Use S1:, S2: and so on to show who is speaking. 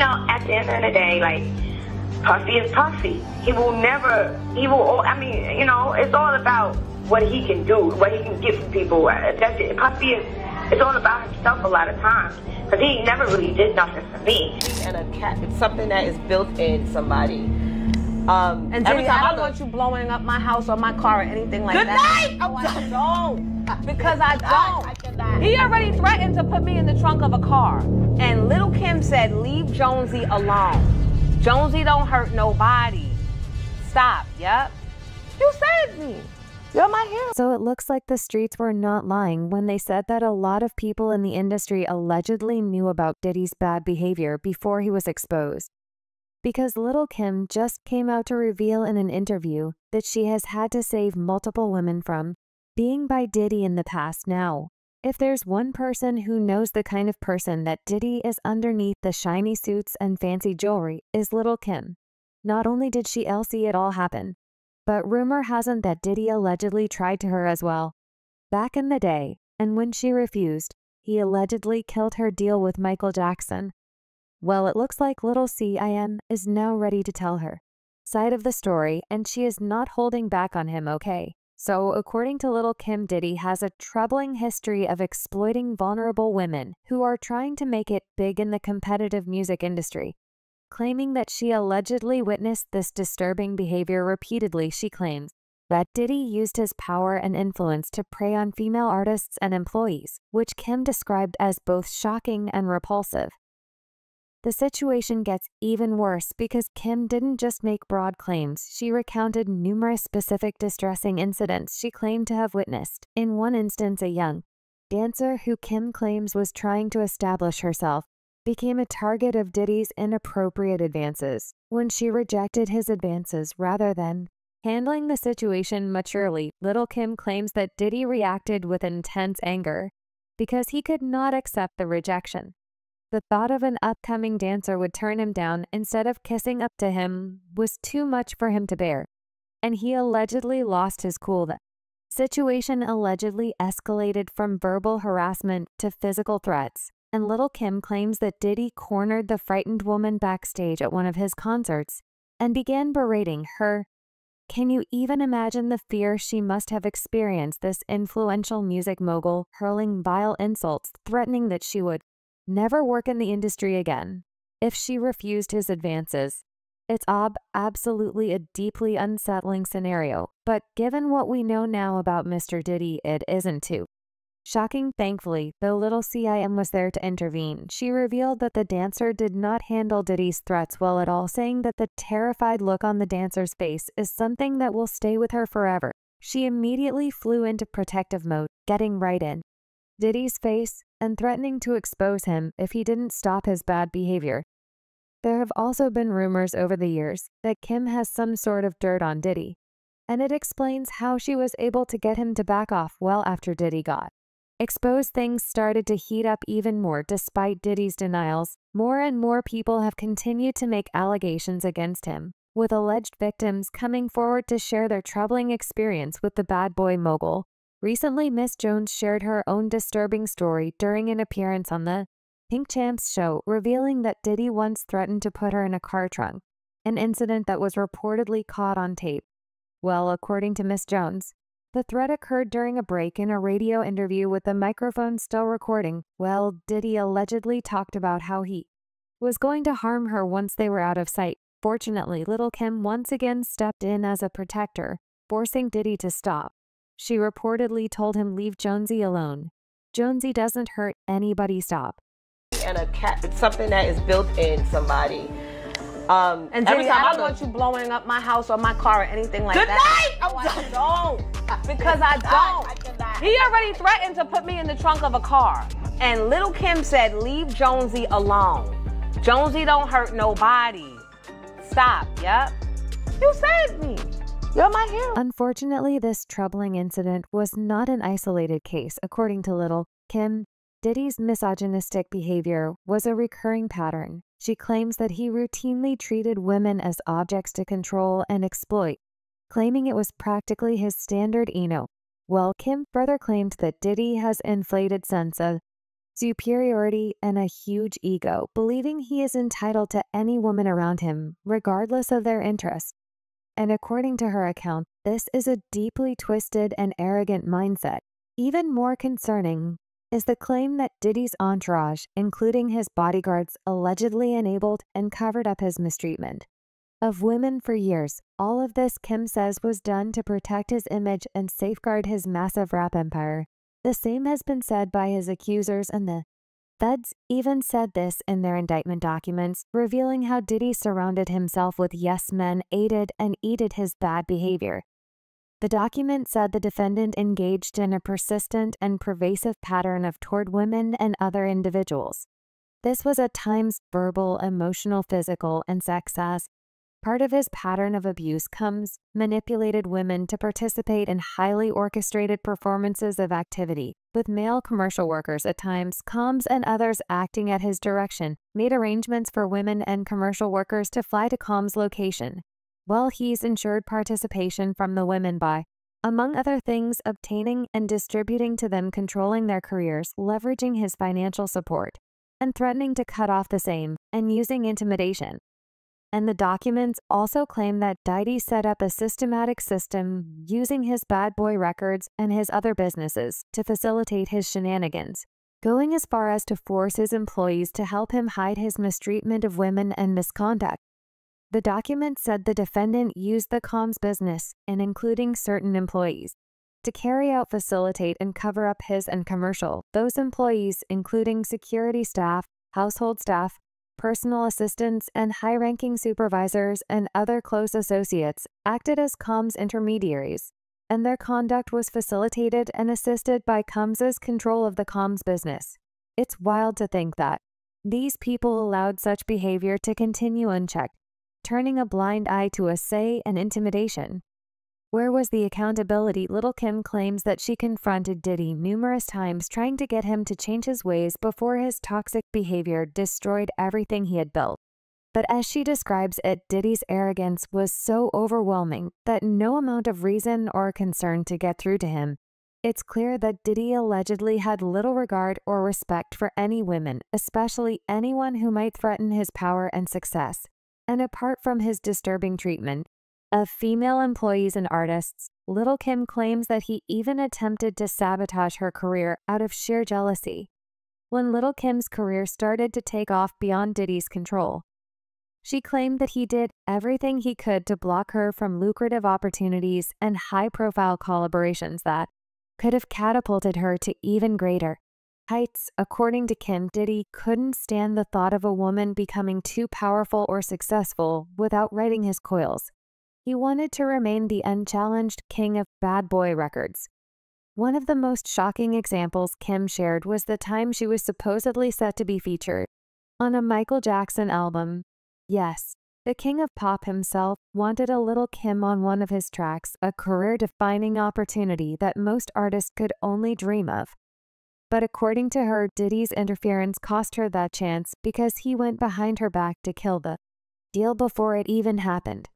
S1: at the end of the day, like, Puffy is Puffy. He will, I mean, it's all about what he can do, what he can give to people. Puffy it's all about himself a lot of times, because he never really did nothing for me.
S2: And a cat, it's something that is built in somebody.
S3: And Diddy, I don't want you blowing up my house or my car or anything like
S2: that.
S3: Good night!
S2: Oh, I don't.
S3: Because I don't. He already threatened to put me in the trunk of a car. And Lil' Kim said, leave Jonesy alone. Jonesy don't hurt nobody. Stop, yep. You saved me. You're my hero.
S4: So it looks like the streets were not lying when they said that a lot of people in the industry allegedly knew about Diddy's bad behavior before he was exposed. Because Lil' Kim just came out to reveal in an interview that she has had to save multiple women from being by Diddy in the past now. If there's one person who knows the kind of person that Diddy is underneath the shiny suits and fancy jewelry is Lil' Kim. Not only did she see it all happen, but rumor has it that Diddy allegedly tried to her as well. Back in the day, and when she refused, he allegedly killed her deal with Michael Jackson. Well, it looks like Lil' Kim is now ready to tell her side of the story, and she is not holding back on him, okay? So, according to Lil' Kim, Diddy has a troubling history of exploiting vulnerable women who are trying to make it big in the competitive music industry. Claiming that she allegedly witnessed this disturbing behavior repeatedly, she claims that Diddy used his power and influence to prey on female artists and employees, which Kim described as both shocking and repulsive. The situation gets even worse because Kim didn't just make broad claims, she recounted numerous specific distressing incidents she claimed to have witnessed. In one instance, a young dancer who Kim claims was trying to establish herself became a target of Diddy's inappropriate advances when she rejected his advances rather than handling the situation maturely. Lil' Kim claims that Diddy reacted with intense anger because he could not accept the rejection. The thought of an upcoming dancer would turn him down instead of kissing up to him was too much for him to bear, and he allegedly lost his cool. The situation allegedly escalated from verbal harassment to physical threats, and Lil' Kim claims that Diddy cornered the frightened woman backstage at one of his concerts and began berating her. Can you even imagine the fear she must have experienced, this influential music mogul hurling vile insults, threatening that she would never work in the industry again if she refused his advances? It's absolutely a deeply unsettling scenario, but given what we know now about Mr. Diddy, it isn't too shocking. Thankfully, though Lil' Kim was there to intervene, she revealed that the dancer did not handle Diddy's threats well at all, saying that the terrified look on the dancer's face is something that will stay with her forever. She immediately flew into protective mode, getting right in Diddy's face and threatening to expose him if he didn't stop his bad behavior. There have also been rumors over the years that Kim has some sort of dirt on Diddy, and it explains how she was able to get him to back off well after Diddy got exposed. Things started to heat up even more despite Diddy's denials. More and more people have continued to make allegations against him, with alleged victims coming forward to share their troubling experience with the bad boy mogul. Recently, Miss Jones shared her own disturbing story during an appearance on the Pink Champs show, revealing that Diddy once threatened to put her in a car trunk, an incident that was reportedly caught on tape. Well, according to Miss Jones, the threat occurred during a break in a radio interview with the microphone still recording. Well, Diddy allegedly talked about how he was going to harm her once they were out of sight. Fortunately, Lil' Kim once again stepped in as a protector, forcing Diddy to stop. She reportedly told him, leave Jonesy alone. Jonesy doesn't hurt anybody, stop.
S2: And a cat, it's something that is built in somebody.
S3: And Diddy, I don't want you blowing up my house or my car or anything like
S2: Good
S3: that.
S2: night! Oh, I don't.
S3: Because I don't. He already threatened to put me in the trunk of a car. And Lil' Kim said, leave Jonesy alone. Jonesy don't hurt nobody. Stop, yep. You saved me. You're my hero.
S4: Unfortunately, this troubling incident was not an isolated case. According to Lil' Kim, Diddy's misogynistic behavior was a recurring pattern. She claims that he routinely treated women as objects to control and exploit, claiming it was practically his standard Well, Kim further claimed that Diddy has inflated sense of superiority, and a huge ego, believing he is entitled to any woman around him, regardless of their interests. And according to her account, this is a deeply twisted and arrogant mindset. Even more concerning is the claim that Diddy's entourage, including his bodyguards, allegedly enabled and covered up his mistreatment of women for years. All of this, Kim says, was done to protect his image and safeguard his massive rap empire. The same has been said by his accusers, and the feds even said this in their indictment documents, revealing how Diddy surrounded himself with yes men, aided and aided his bad behavior. The document said the defendant engaged in a persistent and pervasive pattern of toward women and other individuals. This was at times verbal, emotional, physical, and sex as part of his pattern of abuse manipulated women to participate in highly orchestrated performances of activity, with male commercial workers at times, Combs and others acting at his direction, made arrangements for women and commercial workers to fly to Combs' location, while he's ensured participation from the women by, among other things, obtaining and distributing to them, controlling their careers, leveraging his financial support, and threatening to cut off the same, and using intimidation. And the documents also claim that Diddy set up a systematic system using his bad boy records and his other businesses to facilitate his shenanigans, going as far as to force his employees to help him hide his mistreatment of women and misconduct. The document said the defendant used the Combs business, and including certain employees, to carry out, facilitate, and cover up his and commercial. Those employees, including security staff, household staff, personal assistants, and high-ranking supervisors and other close associates, acted as Combs intermediaries, and their conduct was facilitated and assisted by Combs's control of the Combs business. It's wild to think that these people allowed such behavior to continue unchecked, turning a blind eye to assay and intimidation. Where was the accountability? Little Kim claims that she confronted Diddy numerous times, trying to get him to change his ways before his toxic behavior destroyed everything he had built. But as she describes it, Diddy's arrogance was so overwhelming that no amount of reason or concern to get through to him. It's clear that Diddy allegedly had little regard or respect for any women, especially anyone who might threaten his power and success. And apart from his disturbing treatment of female employees and artists, Little Kim claims that he even attempted to sabotage her career out of sheer jealousy. When Little Kim's career started to take off beyond Diddy's control, she claimed that he did everything he could to block her from lucrative opportunities and high-profile collaborations that could have catapulted her to even greater heights. According to Kim, Diddy couldn't stand the thought of a woman becoming too powerful or successful without riding his coils. He wanted to remain the unchallenged king of bad boy records. One of the most shocking examples Kim shared was the time she was supposedly set to be featured on a Michael Jackson album. Yes, the king of pop himself wanted a Little Kim on one of his tracks, a career-defining opportunity that most artists could only dream of. But according to her, Diddy's interference cost her that chance because he went behind her back to kill the deal before it even happened.